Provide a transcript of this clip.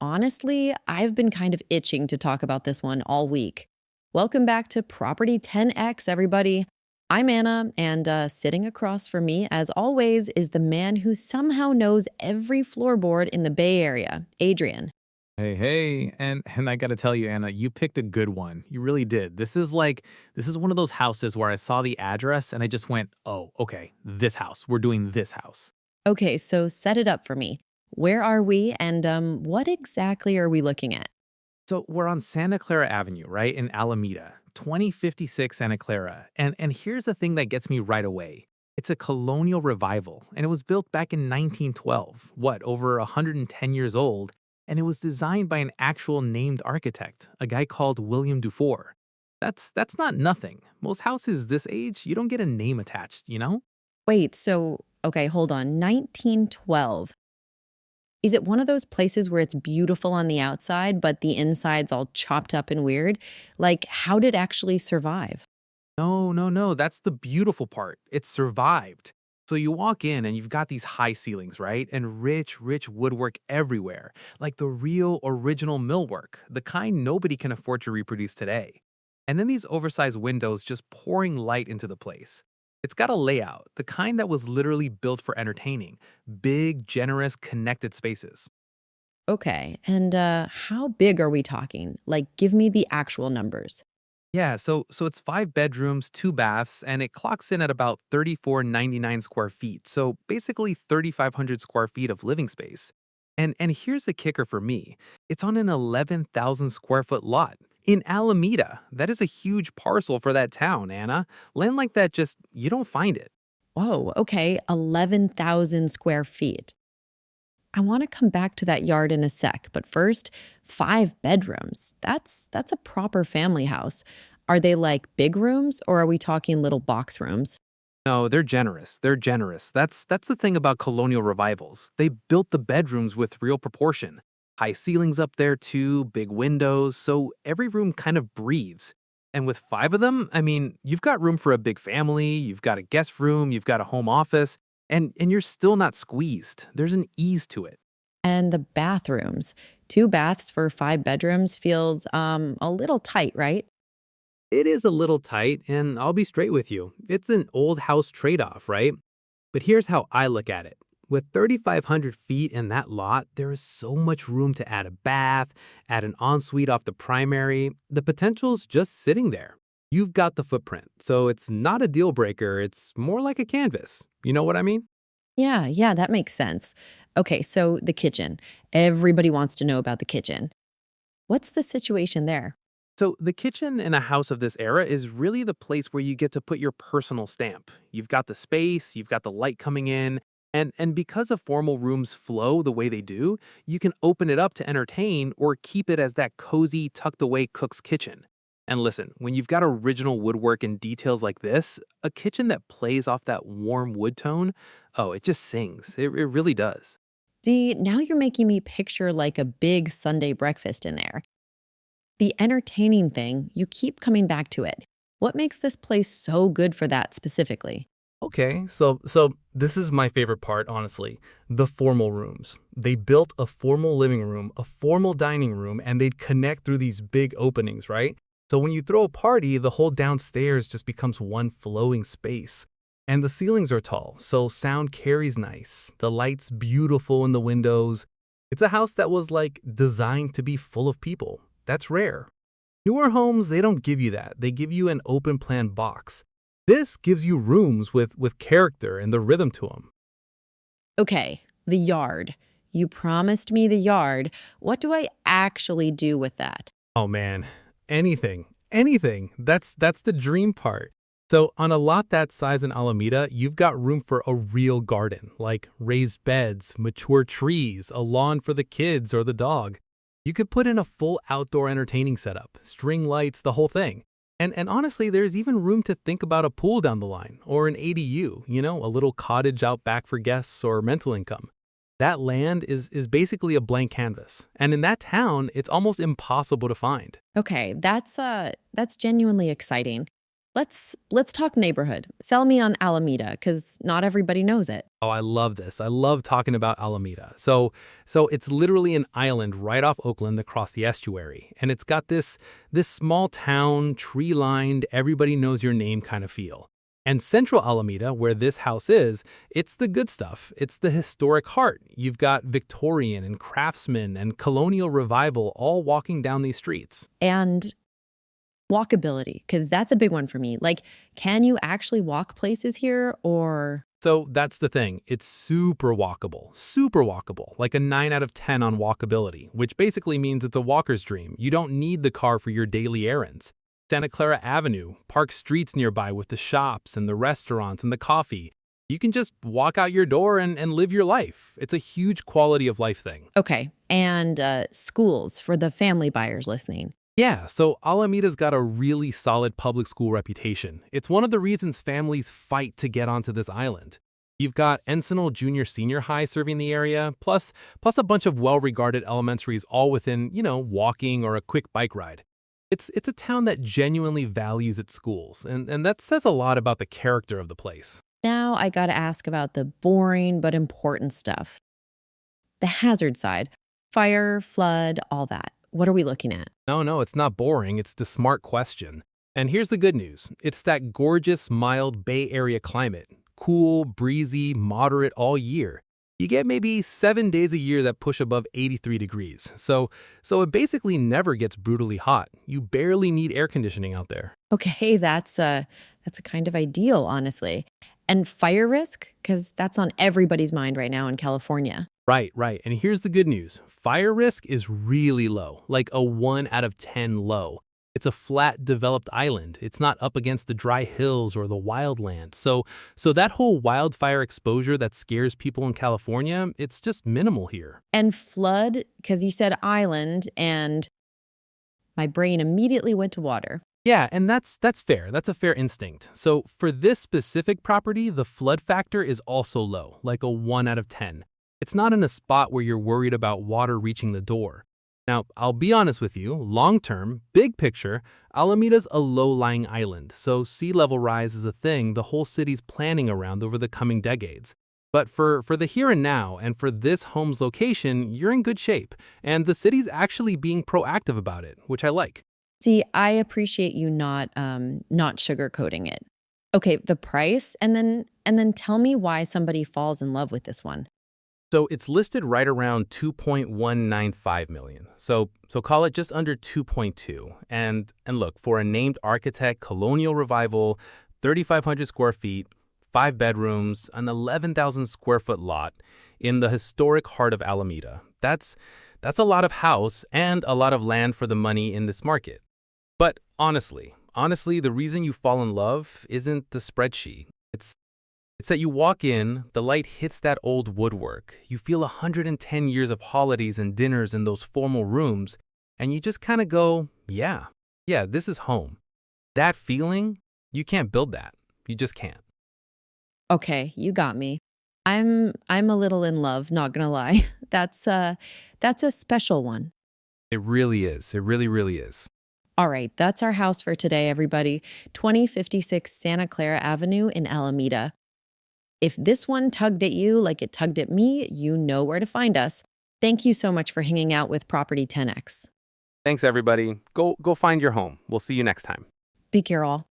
Honestly, I've been kind of itching to talk about this one all week. Welcome back to Property 10X, everybody. I'm Anna, and sitting across from me, as always, is the man who somehow knows every floorboard in the Bay Area, Adrian. Hey, hey, and I got to tell you, Anna, you picked a good one. You really did. This is one of those houses where I saw the address and I just went, "Oh, okay, this house. We're doing this house." Okay, so set it up for me. Where are we, and what exactly are we looking at? So, we're on Santa Clara Avenue, right, in Alameda, 2056 Santa Clara. And here's the thing that gets me right away. It's a Colonial Revival, and it was built back in 1912. What, over 110 years old? And it was designed by an actual named architect, a guy called William Dufour. That's not nothing. Most houses this age, you don't get a name attached, you know? Wait, okay, hold on. 1912. Is it one of those places where it's beautiful on the outside, but the inside's all chopped up and weird? Like, how did it actually survive? No, no, no. That's the beautiful part. It survived. So you walk in and you've got these high ceilings, right? And rich, rich woodwork everywhere, like the real original millwork, the kind nobody can afford to reproduce today. And then these oversized windows just pouring light into the place. It's got a layout, the kind that was literally built for entertaining, big, generous, connected spaces. Okay, and how big are we talking? Like, give me the actual numbers. Yeah, so it's 5 bedrooms, 2 baths, and it clocks in at about 3499 square feet. So basically 3500 square feet of living space. And here's the kicker for me. It's on an 11,000 square foot lot in Alameda. That is a huge parcel for that town, Anna. Land like that just you don't find it. Whoa, okay, 11,000 square feet. I want to come back to that yard in a sec, but first, 5 bedrooms. That's a proper family house. Are they like big rooms or are we talking little box rooms? No, they're generous. They're generous. That's the thing about colonial revivals. They built the bedrooms with real proportion. High ceilings up there too, big windows, so every room kind of breathes. And with 5 of them, I mean, you've got room for a big family, you've got a guest room, you've got a home office, and you're still not squeezed. There's an ease to it. And the bathrooms. 2 baths for 5 bedrooms feels a little tight, right? It is a little tight, and I'll be straight with you. It's an old house trade off, right? But here's how I look at it. With 3,500 feet in that lot, there is so much room to add a bath, add an ensuite off the primary. The potential's just sitting there. You've got the footprint, so it's not a deal breaker, it's more like a canvas. You know what I mean? Yeah, that makes sense. Okay, so the kitchen. Everybody wants to know about the kitchen. What's the situation there? So, the kitchen in a house of this era is really the place where you get to put your personal stamp. You've got the space, you've got the light coming in, and because of formal rooms flow the way they do, you can open it up to entertain or keep it as that cozy, tucked away cook's kitchen. And listen, when you've got original woodwork and details like this, a kitchen that plays off that warm wood tone, oh, it just sings. It really does. See, now you're making me picture like a big Sunday breakfast in there. The entertaining thing, you keep coming back to it. What makes this place so good for that specifically? Okay, so this is my favorite part, honestly. The formal rooms. They built a formal living room, a formal dining room, and they'd connect through these big openings, right? So when you throw a party, the whole downstairs just becomes one flowing space. And the ceilings are tall, so sound carries nice. The lights beautiful in the windows. It's a house that was like designed to be full of people. That's rare. Newer homes, they don't give you that. They give you an open plan box. This gives you rooms with character and the rhythm to them. Okay, the yard. You promised me the yard. What do I actually do with that? Oh man, anything. That's the dream part. So on a lot that size in Alameda, you've got room for a real garden, like raised beds, mature trees, a lawn for the kids or the dog. You could put in a full outdoor entertaining setup, string lights, the whole thing. And honestly, there's even room to think about a pool down the line or an ADU, a little cottage out back for guests or rental income. That land is basically a blank canvas. And in that town, it's almost impossible to find. Okay, that's genuinely exciting. Let's talk neighborhood. Sell me on Alameda, because not everybody knows it. Oh, I love this. I love talking about Alameda. So it's literally an island right off Oakland across the estuary, and it's got this small town, tree-lined, everybody knows your name kind of feel. And central Alameda, where this house is, it's the good stuff. It's the historic heart. You've got Victorian and Craftsman and Colonial Revival all walking down these streets. And walkability, because that's a big one for me. Like, can you actually walk places here or So that's the thing. It's super walkable, like a 9 out of 10 on walkability, which basically means it's a walker's dream. You don't need the car for your daily errands. Santa Clara Avenue, park streets nearby with the shops and the restaurants and the coffee. You can just walk out your door and live your life. It's a huge quality of life thing. okay? And schools for the family buyers listening. Yeah, so Alameda's got a really solid public school reputation. It's one of the reasons families fight to get onto this island. You've got Encinal Junior Senior High serving the area, plus a bunch of well-regarded elementaries all within, walking or a quick bike ride. It's a town that genuinely values its schools, and that says a lot about the character of the place. Now I gotta ask about the boring but important stuff. The hazard side. Fire, flood, all that. What are we looking at? No, it's not boring. It's the smart question. And here's the good news. It's that gorgeous, mild Bay Area climate. Cool, breezy, moderate all year. You get maybe 7 days a year that push above 83 degrees. So it basically never gets brutally hot. You barely need air conditioning out there. Okay, that's a kind of ideal, honestly. And fire risk, because that's on everybody's mind right now in California. Right. And here's the good news. Fire risk is really low, like a 1 out of 10 low. It's a flat, developed island. It's not up against the dry hills or the wildland. So that whole wildfire exposure that scares people in California, it's just minimal here. And flood, because you said island, and my brain immediately went to water. Yeah, and that's fair. That's a fair instinct. So for this specific property, the flood factor is also low, like a 1 out of 10. It's not in a spot where you're worried about water reaching the door. Now, I'll be honest with you, long term, big picture, Alameda's a low-lying island, so sea level rise is a thing the whole city's planning around over the coming decades. But for the here and now, and for this home's location, you're in good shape, and the city's actually being proactive about it, which I like. See, I appreciate you not sugarcoating it. Okay, the price, and then tell me why somebody falls in love with this one. So it's listed right around 2.195 million. So call it just under 2.2. And look, for a named architect, Colonial Revival, 3,500 square feet, 5 bedrooms, an 11,000 square foot lot in the historic heart of Alameda. That's a lot of house and a lot of land for the money in this market. But honestly, the reason you fall in love isn't the spreadsheet. It's that you walk in, the light hits that old woodwork, you feel 110 years of holidays and dinners in those formal rooms, and you just kind of go, yeah, this is home. That feeling, you can't build that. You just can't. Okay, you got me. I'm a little in love, not gonna lie. That's a special one. It really is. It really, really is. All right, that's our house for today, everybody. 2056 Santa Clara Avenue in Alameda. If this one tugged at you like it tugged at me, you know where to find us. Thank you so much for hanging out with Property 10X. Thanks, everybody. Go find your home. We'll see you next time. Be careful.